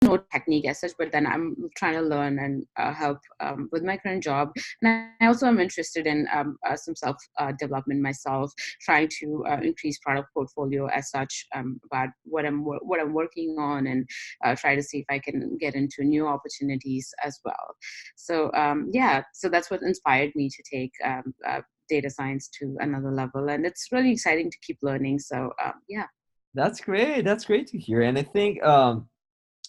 know technique as such, but then I'm trying to learn and help with my current job. And I also am interested in some self development myself, trying to increase product portfolio as such, about what I'm working on, and try to see if I can get into new opportunities as well. So yeah, so that's what inspired me to take data science to another level, and it's really exciting to keep learning. So yeah. That's great. That's great to hear. And I think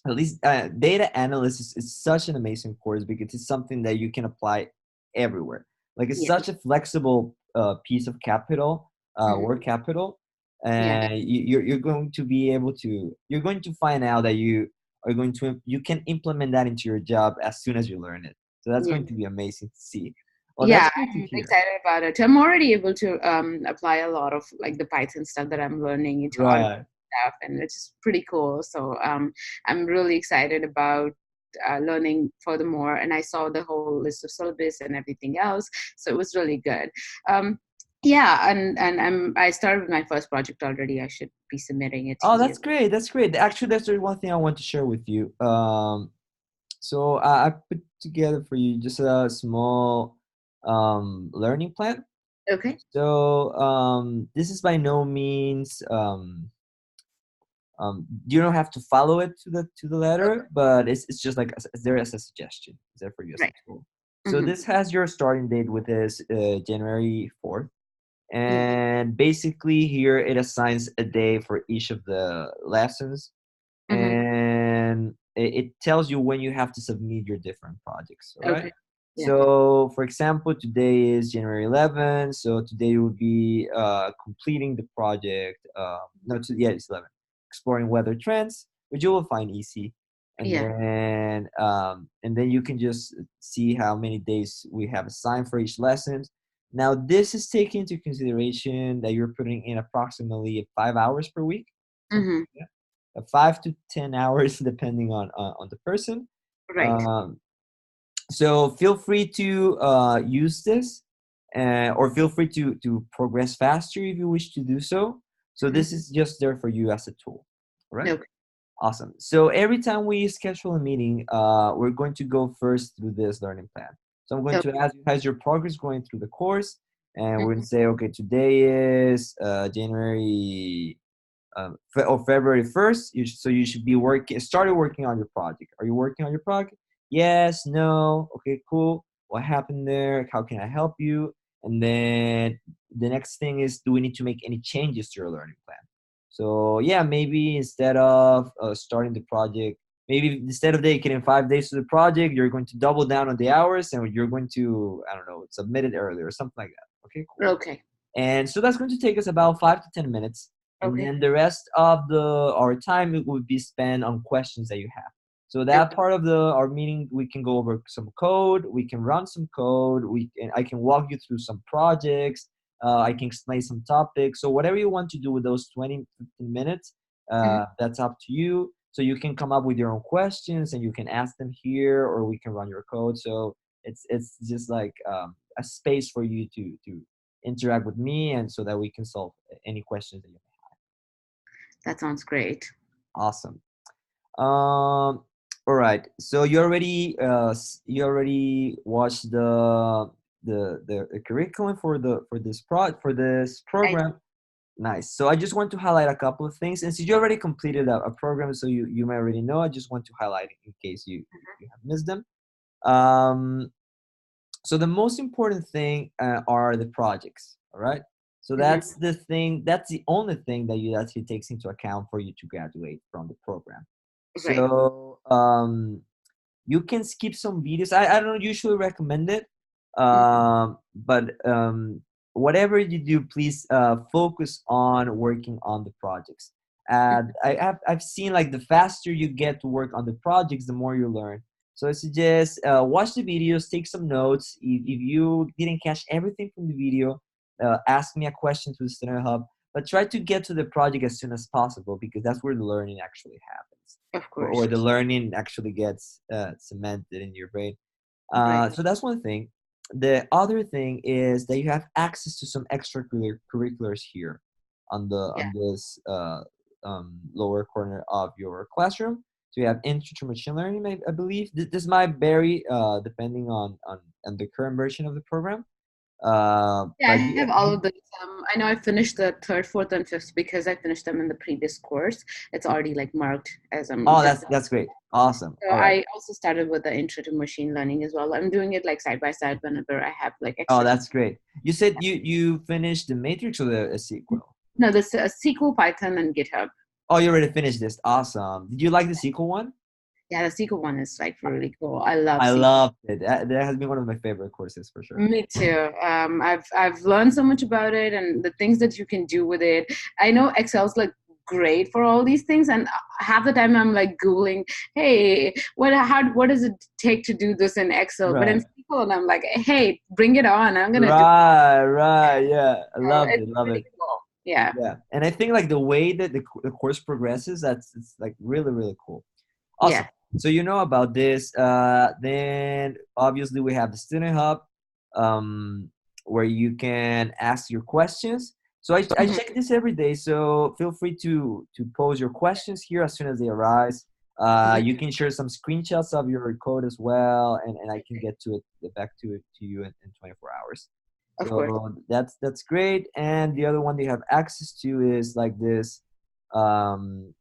at least data analysis is such an amazing course because it's something that you can apply everywhere. Like it's Yeah. such a flexible piece of capital, Hmm. work capital, Yeah. and you're going to be able to, you're going to find out that you are going to, you can implement that into your job as soon as you learn it. So that's Yeah. going to be amazing to see. Well, that's Yeah, great to I'm hear. excited about it. I'm already able to apply a lot of like the Python stuff that I'm learning into automation Right. stuff, and it's just pretty cool. So I'm really excited about learning furthermore. And I saw the whole list of syllabus and everything else, so it was really good. Um, yeah, and I started with my first project already. I should be submitting it Oh, to you. that's great. That's great. Actually, that's the one thing I want to share with you. So I put together for you just a small learning plan. Okay. So this is by no means you don't have to follow it to the Okay. letter, but it's just like it's there as a suggestion. It's there for you as a Right. tool. So Mm-hmm. this has your starting date with this January 4th. Yeah. And basically here it assigns a day for each of the lessons, Mm-hmm. and it tells you when you have to submit your different projects. All right. Okay. Yeah. So, for example, today is January 11th. So today will be completing the project. No, yeah, it's 11. Exploring weather trends, which you will find easy, Yeah. and then you can just see how many days we have assigned for each lesson. Now, this is taking into consideration that you're putting in approximately 5 hours per week, something Mm-hmm. like that, 5 to 10 hours, depending on the person. Right. Um, so feel free to use this, or feel free to progress faster if you wish to do so. So this Mm-hmm. is just there for you as a tool. All right. Okay. Awesome. So every time we schedule a meeting, we're going to go first through this learning plan. So I'm going to Okay. ask you, how's your progress going through the course? And we're going Mhm. to say, okay, today is January or February 1st. So you should be started working on your project. Are you working on your project? Yes, no. Okay, cool. What happened there? How can I help you? And then the next thing is, do we need to make any changes to your learning plan? So yeah, maybe instead of starting the project, maybe instead of dedicating 5 days to the project, you're going to double down on the hours, and you're going to, I don't know, submit it earlier or something like that. Okay, cool. Okay. And so that's going to take us about 5 to 10 minutes, and Okay. then the rest of the our time it would be spent on questions that you have. So that Okay. part of the our meeting, we can go over some code, we can run some code, I can walk you through some projects, I can explain some topics. So whatever you want to do with those 20 to 15 minutes, Mhm. that's up to you. So you can come up with your own questions and you can ask them here, or we can run your code. So it's just like a space for you to interact with me, and so that we can solve any questions that you have. That sounds great. Awesome. All right. So you already watched the curriculum for this I program. Nice. So I just want to highlight a couple of things, and since you already completed a program, so you might already know. I just want to highlight it in case you have missed them. Um, so the most important thing are the projects. All right. So Mhm. that's the only thing that you actually takes into account for you to graduate from the program. Right. So you can skip some videos. I don't usually recommend it, Mhm. but whatever you do, please focus on working on the projects. And I've seen like the faster you get to work on the projects, the more you learn. So I suggest watch the videos, take some notes. If you didn't catch everything from the video, ask me a question through the Student Hub. But try to get to the project as soon as possible, because that's where the learning actually happens, Of or course. the learning actually gets cemented in your brain. Right. So that's one thing. The other thing is that you have access to some extracurriculars here on Yeah. this lower corner of your classroom. So you have intro to machine learning, I believe. This might vary depending on the current version of the program. Yeah, I But have all of those. I know I finished the third, fourth, and fifth because I finished them in the previous course. It's already like marked as I'm oh, done. that's great. Awesome. So All right. I also started with the intro to machine learning as well. I'm doing it like side by side whenever I have like Oh, extra time. that's great. You said you finished the Matrix or the sequel? No, this SQL, Python, and GitHub. Oh, you already finished this. Awesome. Did you like the sequel one? Yeah, the SQL one is like really cool. I love I SQL. loved it. That has been one of my favorite courses for sure. Me too. I've learned so much about it and the things that you can do with it. I know Excel's like great for all these things, and half the time I'm like googling, hey, what does it take to do this in Excel? But in Right. SQL, and I'm like, hey, bring it on! I'm gonna do. Right. Yeah. I loved It's it. Love pretty it. cool. Yeah, Yeah. And I think like the way that the course progresses, that's it's like really, really cool. yeah. Awesome. So you know about this. Then obviously we have the student hub, where you can ask your questions. So I Mhm. check this every day. So feel free to pose your questions here as soon as they arise. Mhm. You can share some screenshots of your code as well, and I can get to it back to you in 24 hours. Of course. So that's great. And the other one they have access to is like this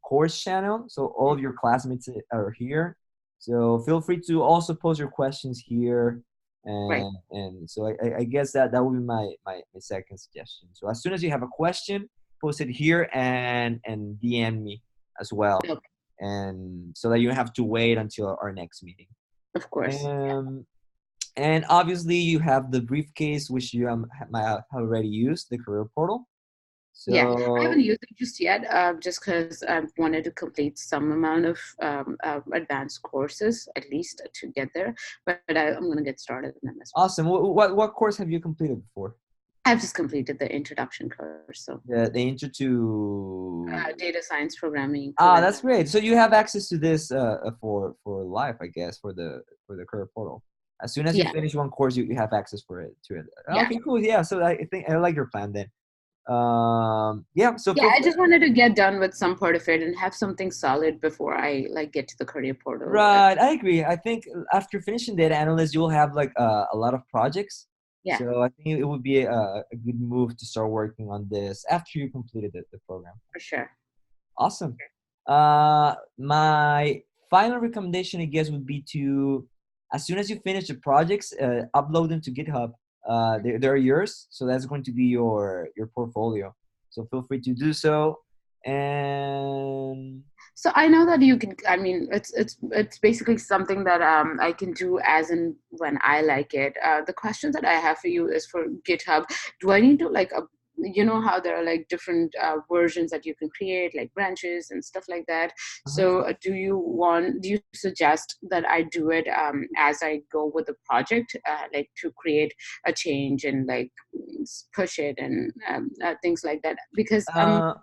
course channel. So all of your classmates are here. So feel free to also pose your questions here. Right. And so I guess that would be my second suggestion. So as soon as you have a question, post it here and DM me as well. Okay. And so that you don't have to wait until our next meeting. Of course. Um, and obviously you have the briefcase, which you might have already used, the career portal. Yeah, I haven't So used it just yet, just because I wanted to complete some amount of advanced courses at least to get there. But I'm going to get started in them as well. awesome. What course have you completed before? I've just completed the introduction course, so The intro to. data science programming Ah, for that's great. So you have access to this for life, I guess, for the career portal. As soon as you yeah, finish one course, you have access for it to it. yeah, Okay, cool. Yeah. So I think I like your plan then. Yeah. So yeah. feel I free. just wanted to get done with some part of it and have something solid before I like get to the career portal. Right, I agree. I think after finishing data analyst, you'll have like a lot of projects. Yeah, So I think it would be a good move to start working on this after you completed the program. for sure. Awesome. My final recommendation, I guess, would be to, as soon as you finish the projects, upload them to GitHub. They're yours, so that's going to be your portfolio. So feel free to do so. And So I know that you can. I mean, it's basically something that I can do as and when I like it. The questions that I have for you is for GitHub. Do I need to like you know how there are like different versions that you can create, like branches and stuff like that. uh-huh. So do you suggest that I do it as I go with the project, like to create a change and like push it and things like that? Because uh,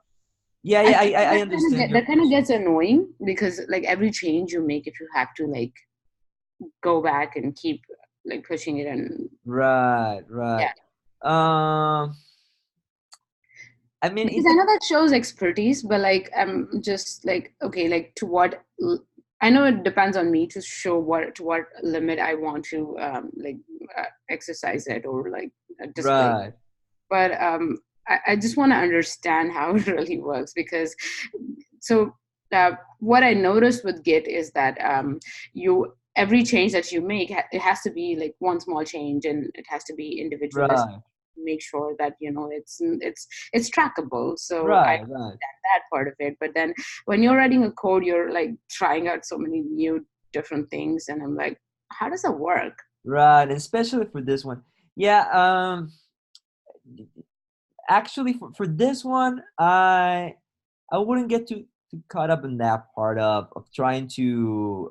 yeah, I yeah, feel like I understand your that kind of question. gets annoying because like every change you make, if you have to like go back and keep like pushing it and Right, right. yeah, Um, I mean, because it I dep know that shows expertise, but like I'm just like okay, like to what I know it depends on me to show what to what limit I want to exercise it or like display. right, But I just want to understand how it really works because so what I noticed with Git is that you every change that you make it has to be like one small change and it has to be individualistic. right, Make sure that you know it's trackable. So I right, right, understand that part of it. But then when you're writing a code, you're like trying out so many new different things, and I'm like, how does that work? right. Especially for this one. Yeah. Actually, for this one, I wouldn't get too caught up in that part of trying to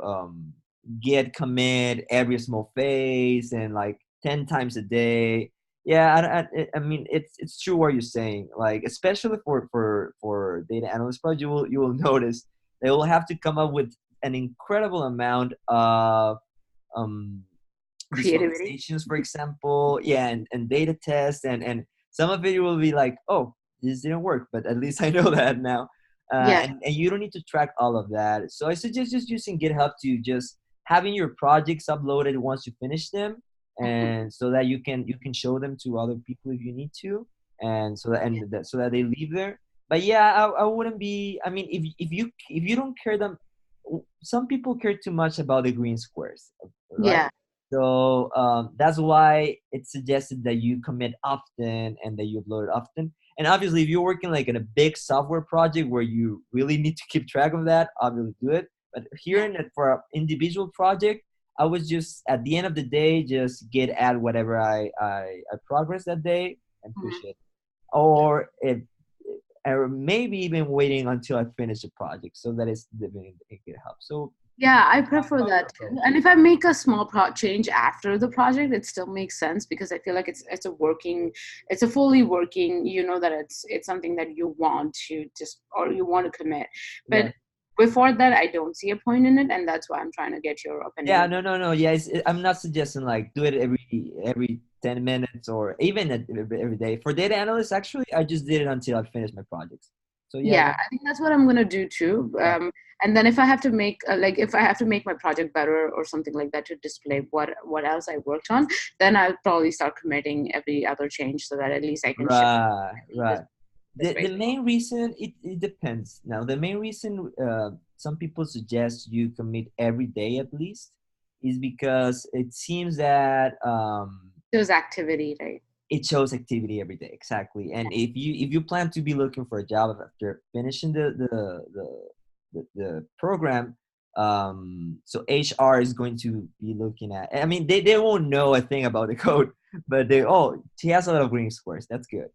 get commit every small phase and like 10 times a day. Yeah, I mean it's true what you're saying. Like especially for data analyst project, you will notice they will have to come up with an incredible amount of um Creativity. visualizations, for example, yeah, and data tests, and some of it will be like, oh, this didn't work, but at least I know that now. Yeah. and you don't need to track all of that. So I suggest just using GitHub to just having your projects uploaded once you finish them, Mhm. and so that you can show them to other people if you need to, and so that they leave there. But yeah, I wouldn't be. I mean, if you don't care them, some people care too much about the green squares, right? Yeah. So that's why it's suggested that you commit often and that you upload it often. And obviously, if you're working like in a big software project where you really need to keep track of that, obviously do it. But here Yeah. in it for an individual project, I was just at the end of the day just get at whatever I progress that day and push Mhm. it, or if or maybe even waiting until I finish the project so that it's living in GitHub. So Yeah, I I prefer would that too. approach. And if I make a small change after the project, it still makes sense because I feel like it's a fully working. You know that it's something that you want to just or you want to commit. But Right. before that, I don't see a point in it, and that's why I'm trying to get your Yeah, opinion. no. Yeah, I'm not suggesting like do it every 10 minutes or even every day. For data analysts, actually, I just did it until I finished my projects. So yeah, Yeah, I think that's what I'm gonna do too. yeah, And then if I have to make if I have to make my project better or something like that to display what else I worked on, then I'll probably start committing every other change so that at least I can ship right, this right. this The way. main reason it depends. Now, the main reason some people suggest you commit every day at least is because it seems that Those activity, right? it shows activity every day, exactly. And if you plan to be looking for a job after finishing the program, so HR is going to be looking at, I mean, they won't know a thing about the code, but she has a lot of green squares, that's good.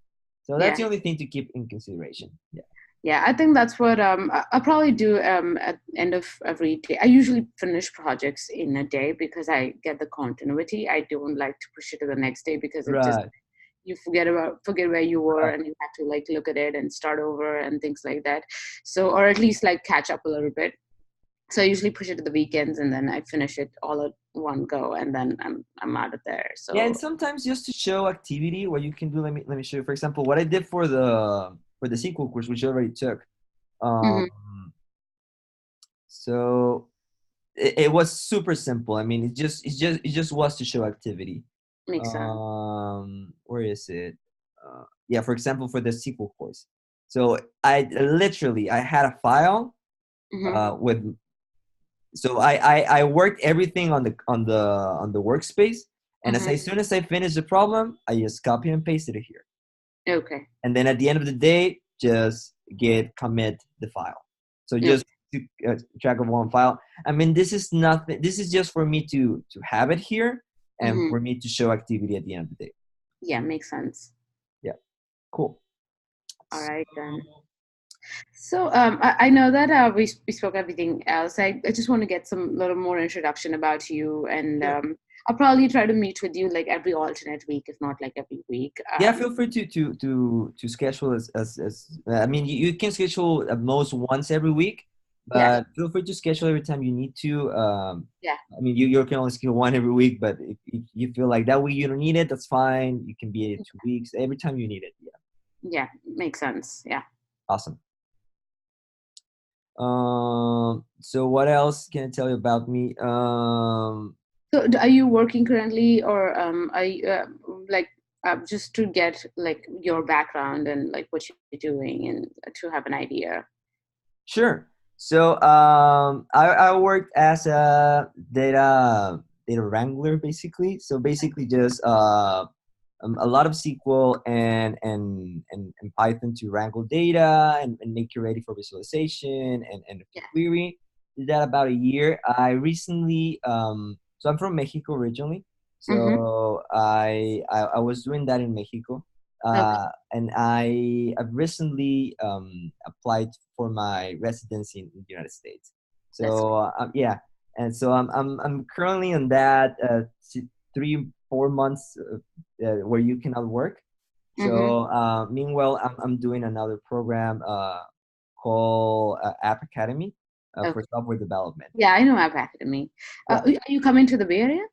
So that's Yeah. the only thing to keep in consideration. Yeah. Yeah, I think that's what I'll probably do at the end of every day. I usually finish projects in a day because I get the continuity. I don't like to push it to the next day because it just Right, you forget where you were right. and you have to like look at it and start over and things like that. So or at least like catch up a little bit. So I usually push it to the weekends and then I finish it all at one go and then I'm out of there. Yeah, and So sometimes just to show activity, what you can do, let me show you. For example, what I did for the SQL course, which I already took. Um, mhm, so it was super simple. I mean, it just was to show activity. makes sense. Where is it? Yeah, for example, for the SQL course. So I had a file Hmm. with. So I worked everything on the workspace, and Hmm. as soon as I finished the problem, I just copy and pasted it here. Okay. And then at the end of the day, just git commit the file. So Yeah. just to track of one file. I mean, this is nothing. This is just for me to have it here and Hmm. for me to show activity at the end of the day. Yeah, makes sense. Yeah, cool. All right then. So I know that we spoke everything else. I just want to get some little more introduction about you, and Sure. I'll probably try to meet with you like every alternate week, if not like every week. Yeah, feel free to schedule as I mean, you can schedule at most once every week, Yeah, but feel free to schedule every time you need to. yeah, I mean, you can only schedule one every week, but if you feel like that week you don't need it, that's fine. You can be at 2 weeks every time you need it. Yeah, yeah, makes sense. Yeah. awesome. So what else can I tell you about me? So are you working currently, or are you like just to get like your background and like what you're doing and to have an idea? Sure. So I worked as a data wrangler basically. So basically just a lot of SQL and Python to wrangle data and make it ready for visualization and to Yeah. query. Did that about a year. I recently so I'm from Mexico originally. Mm-hmm. So I was doing that in Mexico. Okay. And I've recently applied for my residency in the United States. That's So yeah, and so I'm currently in that 3 4 months where you cannot work. mm-hmm. So meanwhile, I'm doing another program called App Academy for Okay. software development. Yeah, I know App Academy. Yeah, Are you coming to the Bay Area?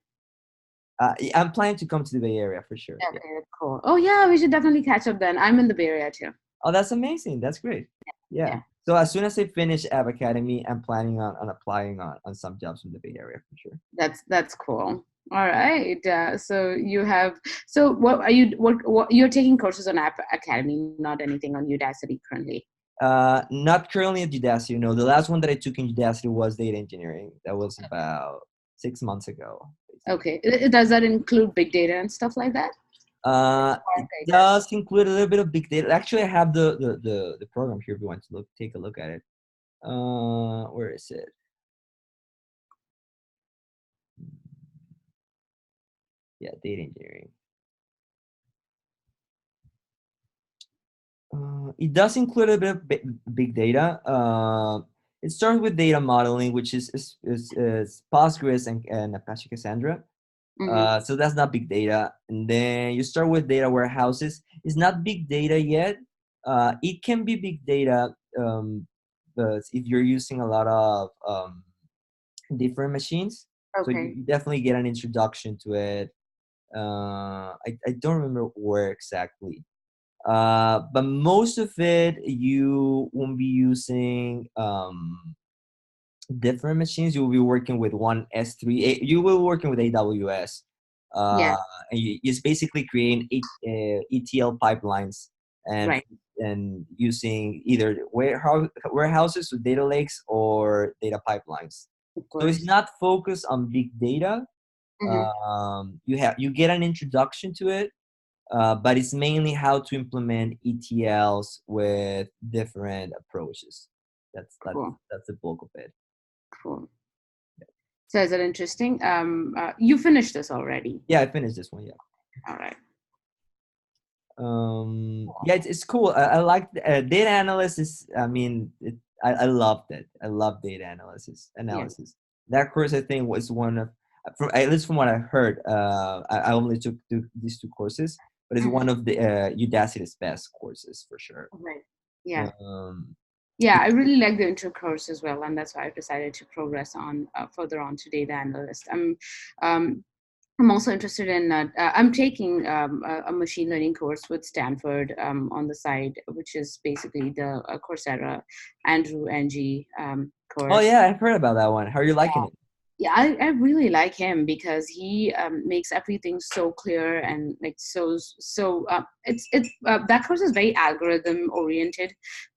I'm planning to come to the Bay Area for sure. Yeah. Okay, cool. Oh yeah, we should definitely catch up then. I'm in the Bay Area too. Oh, that's amazing. That's great. Yeah. Yeah. So as soon as I finish App Academy, I'm planning on applying on some jobs in the Bay Area for sure. That's cool. All right. So you have. So what are you? What you're taking courses on App Academy, not anything on Udacity currently. Not currently at Udacity. No, the last one that I took in Udacity was data engineering. That was about 6 months ago, basically. Okay. Does that include big data and stuff like that? It does include a little bit of big data. Actually, I have the program here if you want to take a look at it. Where is it? Yeah, data engineering. It does include a bit of big data. It starts with data modeling, which is Postgres and Apache Cassandra. Mm-hmm. So that's not big data. And then you start with data warehouses. It's not big data yet. It can be big data, but if you're using a lot of different machines, so Okay. you definitely get an introduction to it. I don't remember where exactly. But most of it you won't be using different machines. You will be working with one S3. You will be working with AWS. Yeah. Uh, and it's basically creating ETL pipelines and Right. and using either warehouses with data lakes or data pipelines. Of So it's course. not focused on big data. Mm-hmm. You get an introduction to it, but it's mainly how to implement ETLs with different approaches. Cool. That's the bulk of it. Cool. So is it interesting? You finished this already. Yeah, I finished this one. Yeah. All right. Yeah, it's cool. I like data analysis. I mean, I loved it. I love data Yeah. analysis. That course I think was one of, from at least from what I heard. I only took these two courses, but it's Mhm. one of the Udacity's best courses for sure. Right. Yeah. Um, Yeah, I really like the intro course as well, and that's why I decided to progress on further on to data analyst. Um, I'm also interested in. I'm taking a machine learning course with Stanford on the side, which is basically the Coursera Andrew Ng oh course. yeah, I've heard about that one. How are you liking it? Yeah, I really like him because he makes everything so clear and like it's that course is very algorithm oriented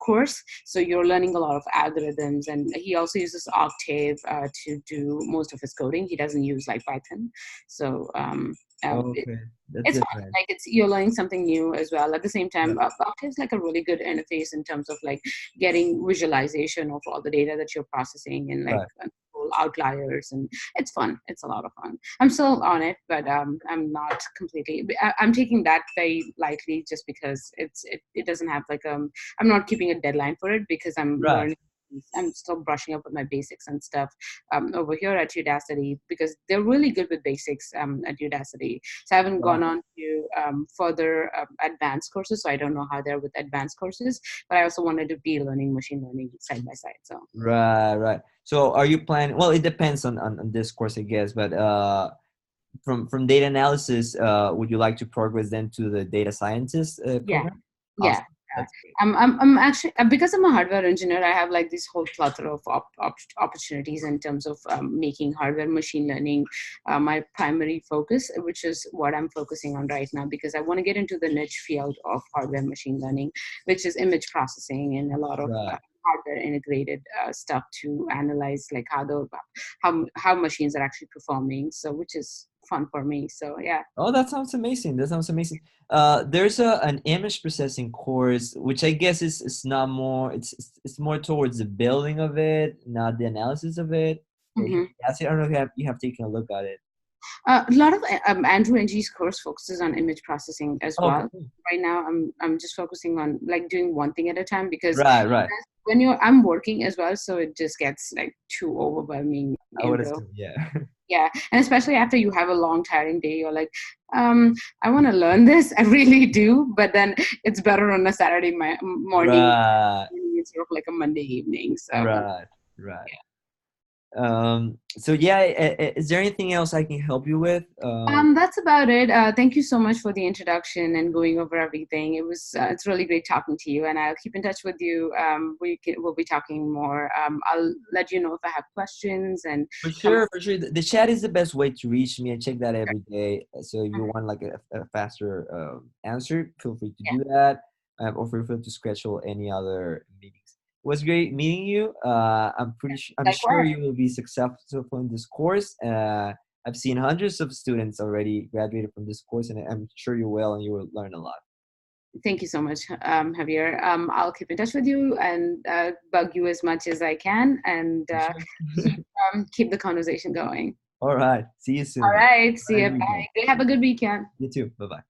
course, so you're learning a lot of algorithms, and he also uses Octave to do most of his coding. He doesn't use like Python, so Okay, that's it's fun. different. Like it's you're learning something new as well. At the same Yeah. time, Octave is like a really good interface in terms of like getting visualization of all the data that you're processing and like Right. outliers, and it's fun. It's a lot of fun. I'm still on it, but I'm not completely. I'm taking that very lightly just because it doesn't have like I'm not keeping a deadline for it because I'm Right. learning. I'm still brushing up with my basics and stuff over here at Udacity because they're really good with basics at Udacity. So I haven't gone Right. on to further advanced courses, so I don't know how they're with advanced courses. But I also wanted to be learning machine learning side by side. So Right. Right. So are you planning? Well, it depends on this course, I guess. But from data analysis, would you like to progress then to the data scientist yeah, program? yeah. Awesome. That's great. I'm actually because I'm a hardware engineer. I have like this whole plethora of opportunities in terms of making hardware machine learning my primary focus, which is what I'm focusing on right now because I want to get into the niche field of hardware machine learning, which is image processing and a lot of Right. hardware integrated stuff to analyze like how machines are actually performing. So which is fun for me. So yeah. Oh, that sounds amazing. That sounds amazing. There's an image processing course, which I guess is not more. It's more towards the building of it, not the analysis of it. Mm-hmm. Yes, I don't know if you have taken a look at it. A lot of Andrew Ng's course focuses on image processing as Oh, okay. well. Right now, I'm just focusing on like doing one thing at a time because Right, right. when I'm working as well, so it just gets like too overwhelming I would in the assume, yeah. yeah, and especially after you have a long tiring day, you're like, I want to learn this, I really do, but then it's better on a Saturday morning Right, instead of like a Monday evening. So right, right. So yeah, is there anything else I can help you with? That's about it. Thank you so much for the introduction and going over everything. It's really great talking to you, and I'll keep in touch with you. We'll be talking more. I'll let you know if I have questions and For come. sure, for sure. The chat is the best way to reach me. I check that every day. So if you want like a faster answer, feel free to Yeah, do that, or feel free to schedule any other meetings. It was great meeting you. I'm sure likewise. you will be successful in this course. I've seen hundreds of students already graduated from this course, and I'm sure you will, and you will learn a lot. Thank you so much, Javier. I'll keep in touch with you and bug you as much as I can, and For sure. keep the conversation going. All right. See you All soon. right. See Have a you. nice weekend. Bye. Have a good weekend. You too. Bye bye.